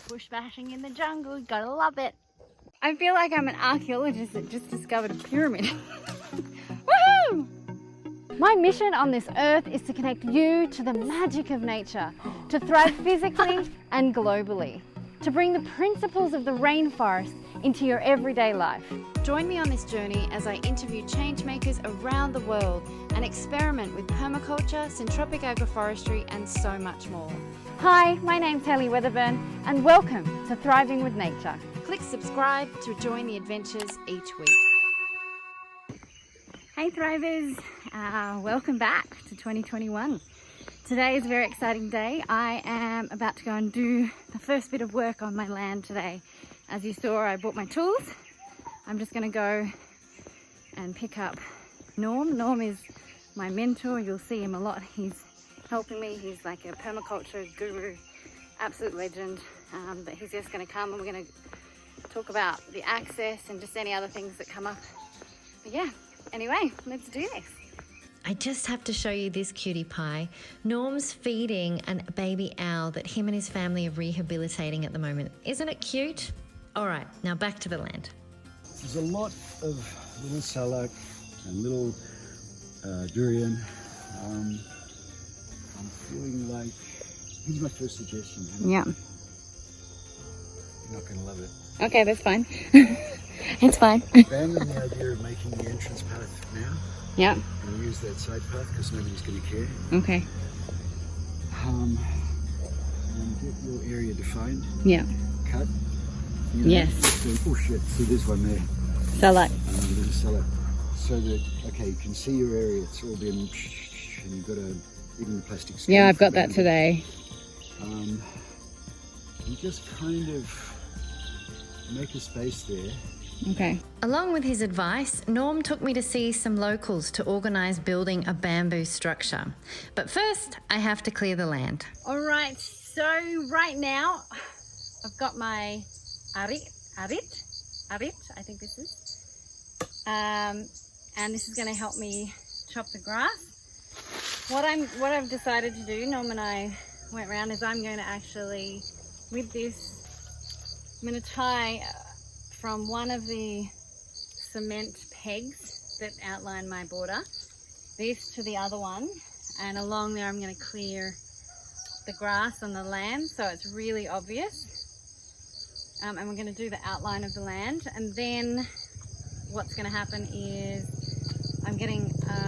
bush bashing in the jungle, you gotta love it. I feel like I'm an archaeologist that just discovered a pyramid. Woohoo! My mission on this earth is to connect you to the magic of nature, to thrive physically and globally, to bring the principles of the rainforest into your everyday life. Join me on this journey as I interview changemakers around the world and experiment with permaculture, syntropic agroforestry, and so much more. Hi, my name's Helly Weatherburn, and welcome to Thriving with Nature. Click subscribe to join the adventures each week. Hey Thrivers, welcome back to 2021. Today is a very exciting day. I am about to go and do the first bit of work on my land today. As you saw, I bought my tools. I'm just going to go and pick up Norm. Norm is my mentor. You'll see him a lot. He's helping me. He's like a permaculture guru, absolute legend. But he's just going to come and we're going to talk about the access and just any other things that come up. But yeah, anyway, let's do this. I just have to show you this cutie pie. Norm's feeding a baby owl that him and his family are rehabilitating at the moment. Isn't it cute? All right, now back to the land. There's a lot of little salak and little durian. I'm feeling like, here's my first suggestion. Yeah. You're not going to love it. Okay, that's fine. It's fine. Abandon the idea of making the entrance path now. Yeah. And use that side path because nobody's going to care. Okay. And get your area defined. Yeah. Cut. Yes. Oh shit, see there's one there. Salak. There's a salak. So that, okay, you can see your area, it's all been, and you've got even the plastic skin. Yeah, I've got that today. You just kind of make a space there. Okay. Along with his advice, Norm took me to see some locals to organise building a bamboo structure. But first, I have to clear the land. All right, so right now, I've got my arit, I think this is. And this is going to help me chop the grass. What I've decided to do, Norm and I went around, is I'm going to actually, with this, I'm going to tie from one of the cement pegs that outline my border, this to the other one, and along there I'm going to clear the grass on the land so it's really obvious. And we're going to do the outline of the land, and then what's going to happen is I'm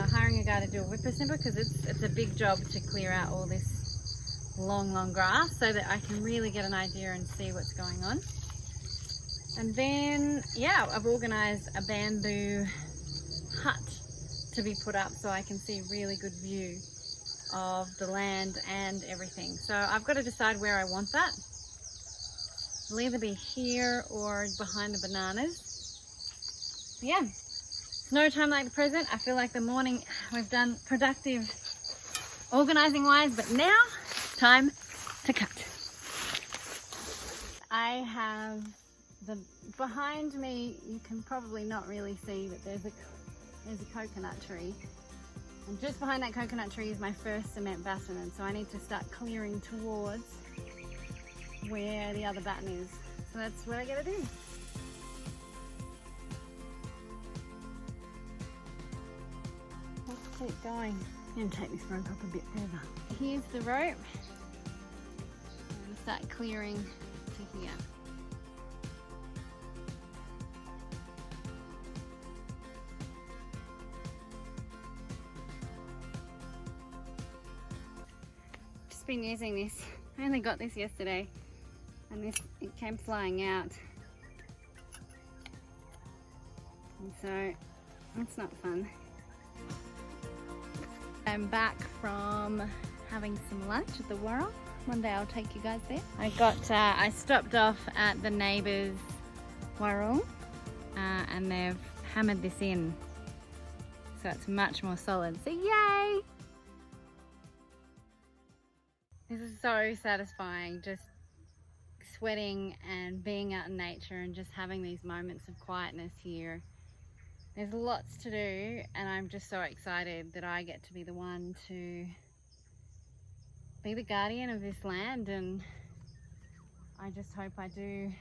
hiring a guy to do a whippersnipper because it's a big job to clear out all this long grass so that I can really get an idea and see what's going on. And then, yeah, I've organised a bamboo hut to be put up so I can see a really good view of the land and everything. So I've got to decide where I want that. It'll either be here or behind the bananas. Yeah, it's no time like the present. I feel like the morning we've done productive organising wise, but now time to cut. I have behind me, you can probably not really see, but there's a coconut tree, and just behind that coconut tree is my first cement batten, and so I need to start clearing towards where the other batten is. So that's what I gotta do. Let's keep going. I'm gonna take this rope up a bit further. Here's the rope. I'm gonna start clearing to here. Been using this. I only got this yesterday and it came flying out, and so it's not fun. I'm back from having some lunch at the Warrell. One day I'll take you guys there. I stopped off at the neighbour's Warrell and they've hammered this in so it's much more solid, so yay! This is so satisfying, just sweating and being out in nature and just having these moments of quietness here. There's lots to do and I'm just so excited that I get to be the one to be the guardian of this land, and I just hope I do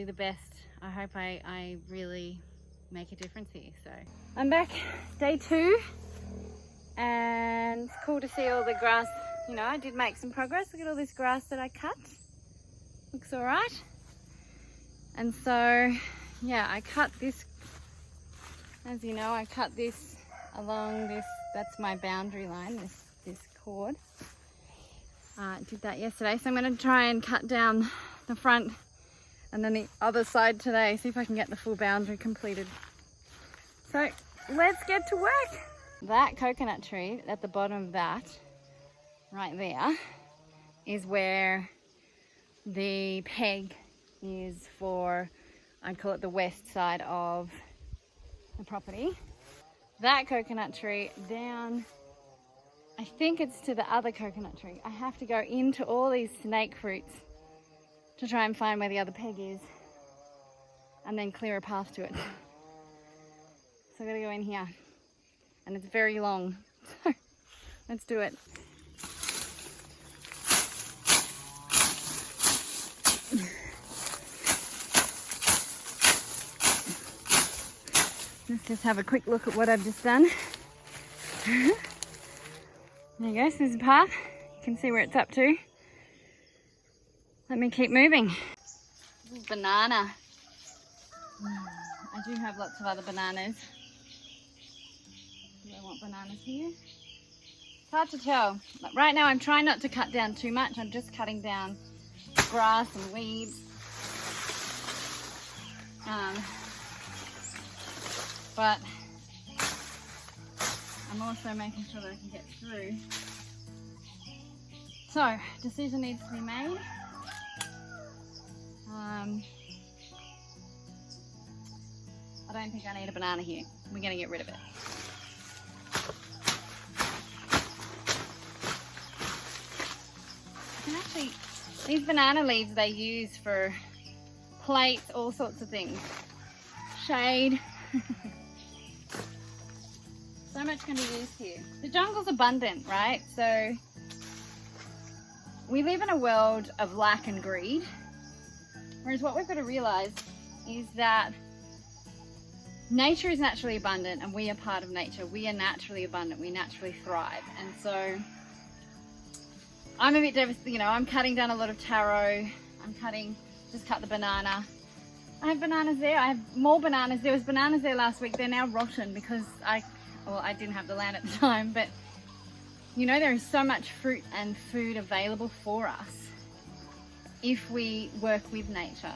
the best. I hope I really make a difference here. So I'm back day 2, and it's cool to see all the grass. You know, I did make some progress. Look at all this grass that I cut. Looks all right. And so, yeah, I cut this, as you know, I cut this along this, that's my boundary line, this cord. Did that yesterday, so I'm going to try and cut down the front and then the other side today, see if I can get the full boundary completed. So let's get to work. That coconut tree at the bottom of that, right there, is where the peg is for, I'd call it the west side of the property. That coconut tree down, I think it's to the other coconut tree. I have to go into all these snake fruits to try and find where the other peg is and then clear a path to it. So I gotta go in here, and it's very long. So let's do it. Let's just have a quick look at what I've just done. There you go, so there's a path. You can see where it's up to. Let me keep moving. Banana. I do have lots of other bananas. Do I want bananas here? It's hard to tell. But right now I'm trying not to cut down too much. I'm just cutting down grass and weeds. But I'm also making sure that I can get through. So, decision needs to be made. I don't think I need a banana here. We're going to get rid of it. And actually, these banana leaves they use for plates, all sorts of things. Shade. So much can be used here. The jungle's abundant, right? So we live in a world of lack and greed. Whereas what we've got to realize is that nature is naturally abundant and we are part of nature. We are naturally abundant. We naturally thrive. And so I'm a bit devastated. You know, I'm cutting down a lot of taro. Just cut the banana. I have bananas there. I have more bananas. There was bananas there last week. They're now rotten because I didn't have the land at the time, but you know, there is so much fruit and food available for us if we work with nature.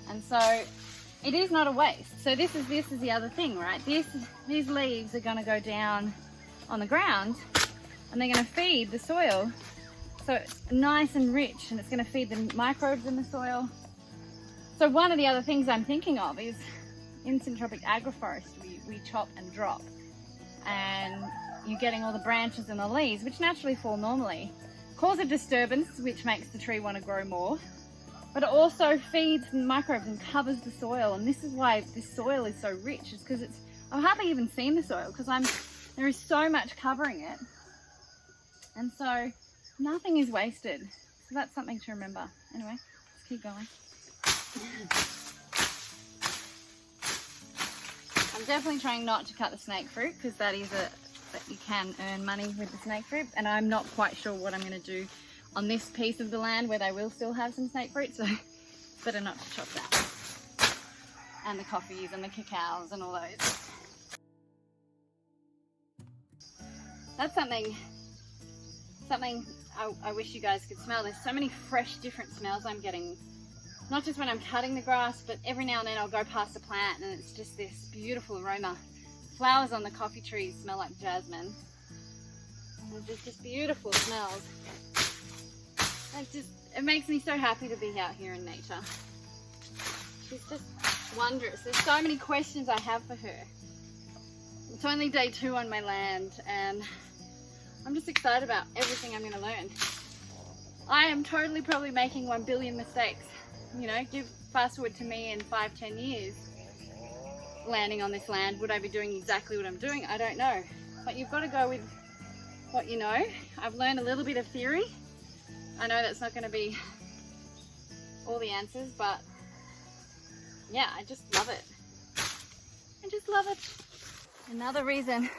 And so it is not a waste. So this is the other thing, right? These leaves are going to go down on the ground and they're going to feed the soil. So it's nice and rich, and it's going to feed the microbes in the soil. So one of the other things I'm thinking of is in syntropic agroforestry, we chop and drop, and you're getting all the branches and the leaves, which naturally fall normally, cause a disturbance, which makes the tree want to grow more, but it also feeds microbes and covers the soil. And this is why this soil is so rich, is because I've hardly even seen the soil because there is so much covering it, and so nothing is wasted. So that's something to remember. Anyway, let's keep going. I'm definitely trying not to cut the snake fruit because that you can earn money with the snake fruit, and I'm not quite sure what I'm going to do on this piece of the land where they will still have some snake fruit, so better not to chop that. And the coffees and the cacaos and all those. That's something I wish you guys could smell. There's so many fresh different smells I'm getting. Not just when I'm cutting the grass, but every now and then I'll go past a plant and it's just this beautiful aroma. Flowers on the coffee trees smell like jasmine. There's just beautiful smells. It makes me so happy to be out here in nature. She's just wondrous. There's so many questions I have for her. It's only day 2 on my land, and I'm just excited about everything I'm going to learn. I am totally probably making 1 billion mistakes. You know, fast forward to me in 5-10 years landing on this land. Would I be doing exactly what I'm doing? I don't know. But you've got to go with what you know. I've learned a little bit of theory I know that's not going to be all the answers, but yeah, I just love it. I just love it. Another reason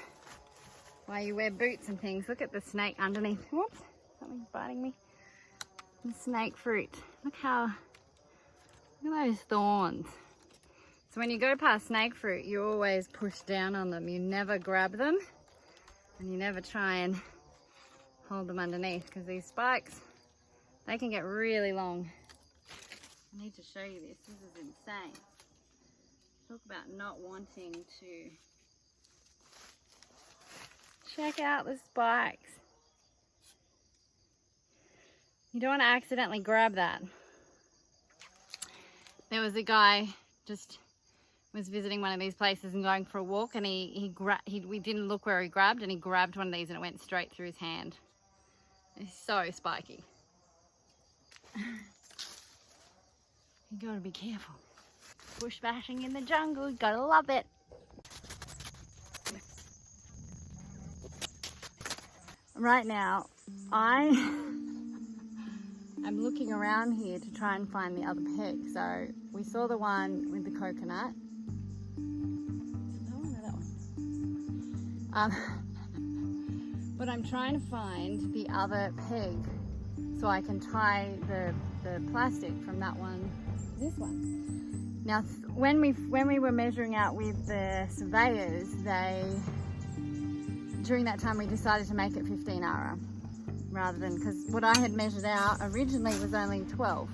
why you wear boots and things. Look at the snake underneath. Whoops, something's biting me. The snake fruit. Look at those thorns. So when you go past snake fruit, you always push down on them. You never grab them, and you never try and hold them underneath, because these spikes, they can get really long. I need to show you this. This is insane. Talk about not wanting to. Check out the spikes. You don't want to accidentally grab that. There was a guy just was visiting one of these places and going for a walk, and we didn't look where he grabbed, and he grabbed one of these and it went straight through his hand. It's so spiky. You gotta be careful. Bush bashing in the jungle, you gotta love it. Right now, I'm looking around here to try and find the other peg. So we saw the one with the coconut. That one or that one? But I'm trying to find the other peg so I can tie the plastic from that one to this one. Now, when we were measuring out with the surveyors, during that time we decided to make it 15 ara rather than, because what I had measured out originally was only 12.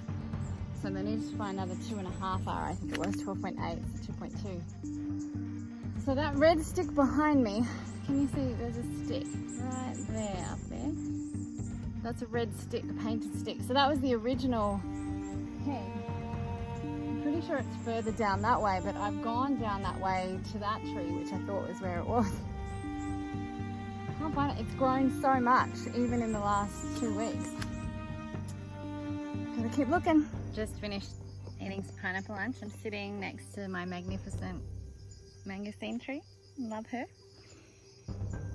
So they needed to find another 2.5 ara, I think it was 12.8, so 2.2. So that red stick behind me, can you see there's a stick right there, up there? That's a red stick, a painted stick. So that was the original peg. I'm pretty sure it's further down that way, but I've gone down that way to that tree, which I thought was where it was. I can't find it. It's grown so much, even in the last 2 weeks. Gotta keep looking. Just finished eating some pineapple lunch. I'm sitting next to my magnificent mangosteen tree. Love her.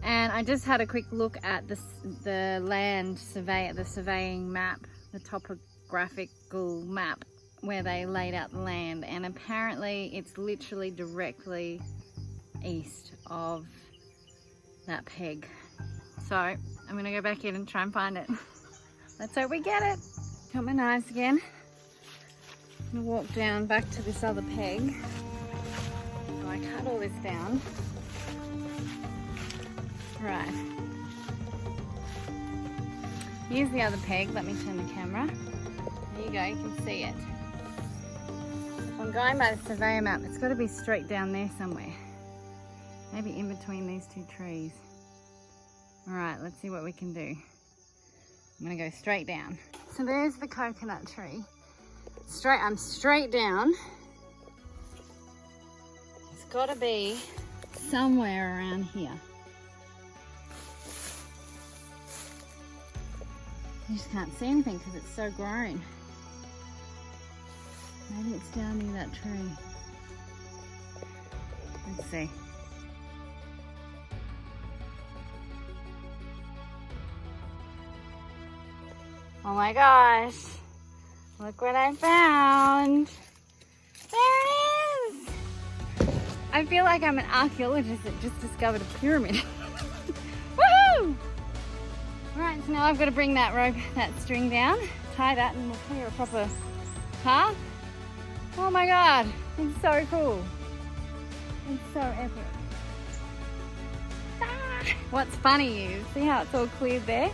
And I just had a quick look at the land survey, the surveying map, the topographical map where they laid out the land, and apparently it's literally directly east of that peg. So I'm gonna go back in and try and find it. Let's hope we get it. Got my knives again. I'm gonna walk down back to this other peg. So I cut all this down. Right. Here's the other peg. Let me turn the camera. There you go, you can see it. If I'm going by the surveyor map, it's got to be straight down there somewhere. Maybe in between these two trees. Alright, let's see what we can do. I'm going to go straight down. So there's the coconut tree. I'm straight down. It's got to be somewhere around here. You just can't see anything because it's so grown. Maybe it's down near that tree. Let's see. Oh my gosh. Look what I found. There it is. I feel like I'm an archaeologist that just discovered a pyramid. Woohoo! Alright, so now I've got to bring that rope, that string down, tie that, and we'll clear a proper path. Oh my god, it's so cool. It's so epic. Ah! What's funny is, see how it's all cleared there?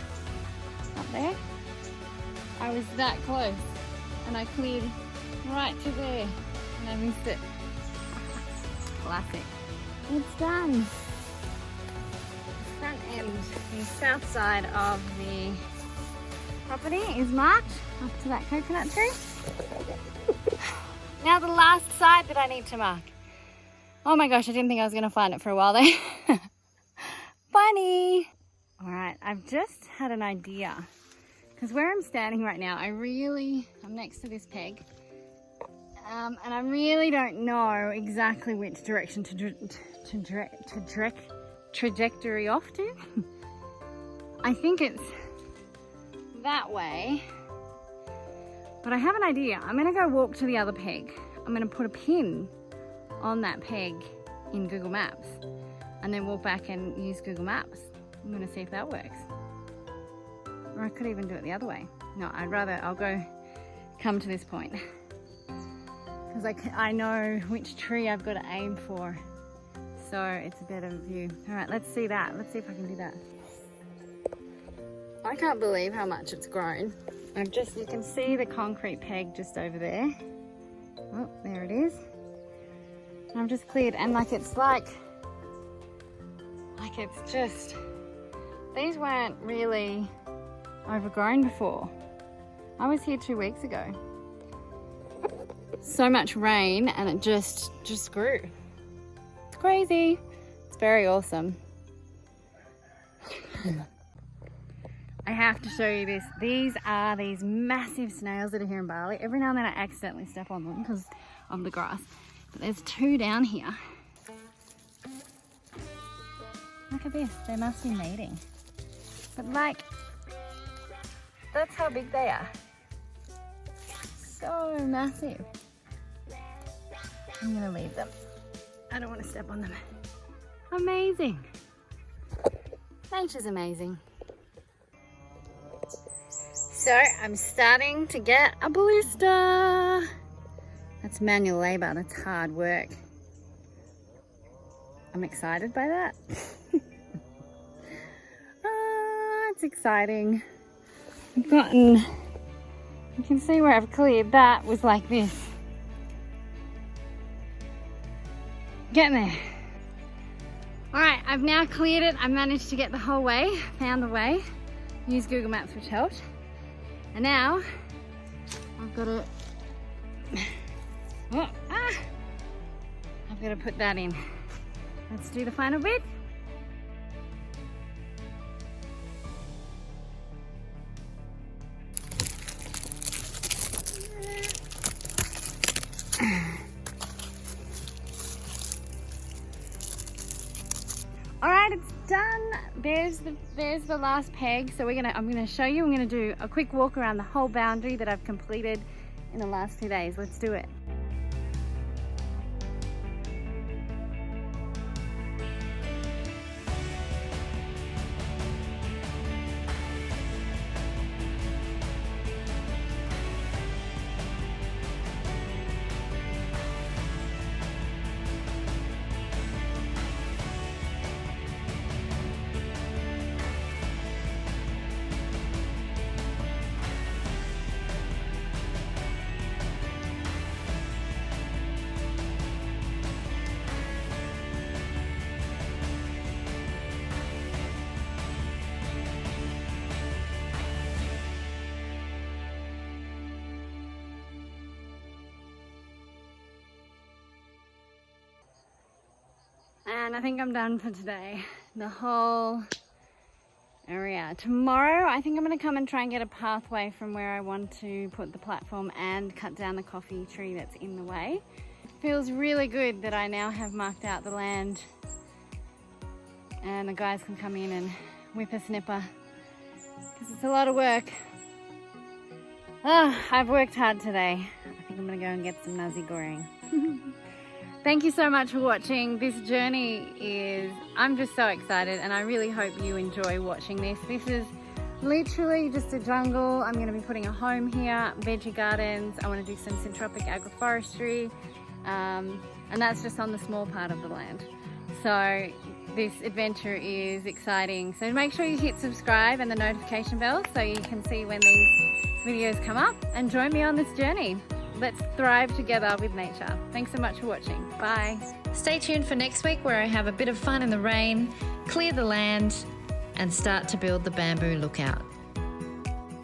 Up there? I was that close, and I cleared right to there, and I missed it. Classic. It's done. Front end, the south side of the property is marked up to that coconut tree. Now the last side that I need to mark. Oh my gosh, I didn't think I was going to find it for a while there. Funny. Alright, I've just had an idea. Because where I'm standing right now, I'm next to this peg. And I really don't know exactly which direction to trajectory off to. I think it's that way. But I have an idea. I'm gonna go walk to the other peg. I'm gonna put a pin on that peg in Google Maps and then walk back and use Google Maps. I'm gonna see if that works. Or I could even do it the other way. No, I'll come to this point. Because I know which tree I've got to aim for. So it's a better view. All right, let's see that. Let's see if I can do that. I can't believe how much it's grown. You can see the concrete peg just over there. Oh, there it is. And I've just cleared, and it's just, these weren't really overgrown before. I was here 2 weeks ago. So much rain and it just grew. It's crazy. It's very awesome. I have to show you this. These are these massive snails that are here in Bali. Every now and then I accidentally step on them because of the grass. But there's 2 down here. Look at this. They must be mating. But that's how big they are. So massive. I'm gonna leave them. I don't want to step on them. Amazing. Nature's amazing. So I'm starting to get a ballista. That's manual labor, that's hard work. I'm excited by that. It's exciting. You can see where I've cleared that was like this. Getting there. All right, I've now cleared it. I managed to get the whole way, found the way, used Google Maps, which helped. And now I've got to, I've got to put that in. Let's do the final bit. All right, it's done. There's the last peg. So I'm gonna show you. I'm gonna do a quick walk around the whole boundary that I've completed in the last 2 days. Let's do it. And I think I'm done for today. The whole area. Tomorrow, I think I'm going to come and try and get a pathway from where I want to put the platform and cut down the coffee tree that's in the way. It feels really good that I now have marked out the land and the guys can come in and whip a snipper because it's a lot of work. I've worked hard today. I think I'm going to go and get some nasi goreng. Thank you so much for watching. This journey I'm just so excited and I really hope you enjoy watching this. This is literally just a jungle. I'm going to be putting a home here, veggie gardens. I want to do some syntropic agroforestry and that's just on the small part of the land. So this adventure is exciting. So make sure you hit subscribe and the notification bell so you can see when these videos come up and join me on this journey. Let's thrive together with nature. Thanks so much for watching. Bye. Stay tuned for next week where I have a bit of fun in the rain, clear the land, and start to build the bamboo lookout.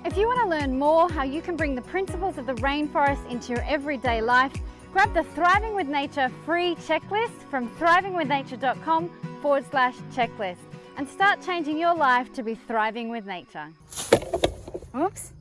If you want to learn more how you can bring the principles of the rainforest into your everyday life, grab the Thriving with Nature free checklist from thrivingwithnature.com/checklist and start changing your life to be thriving with nature. Oops.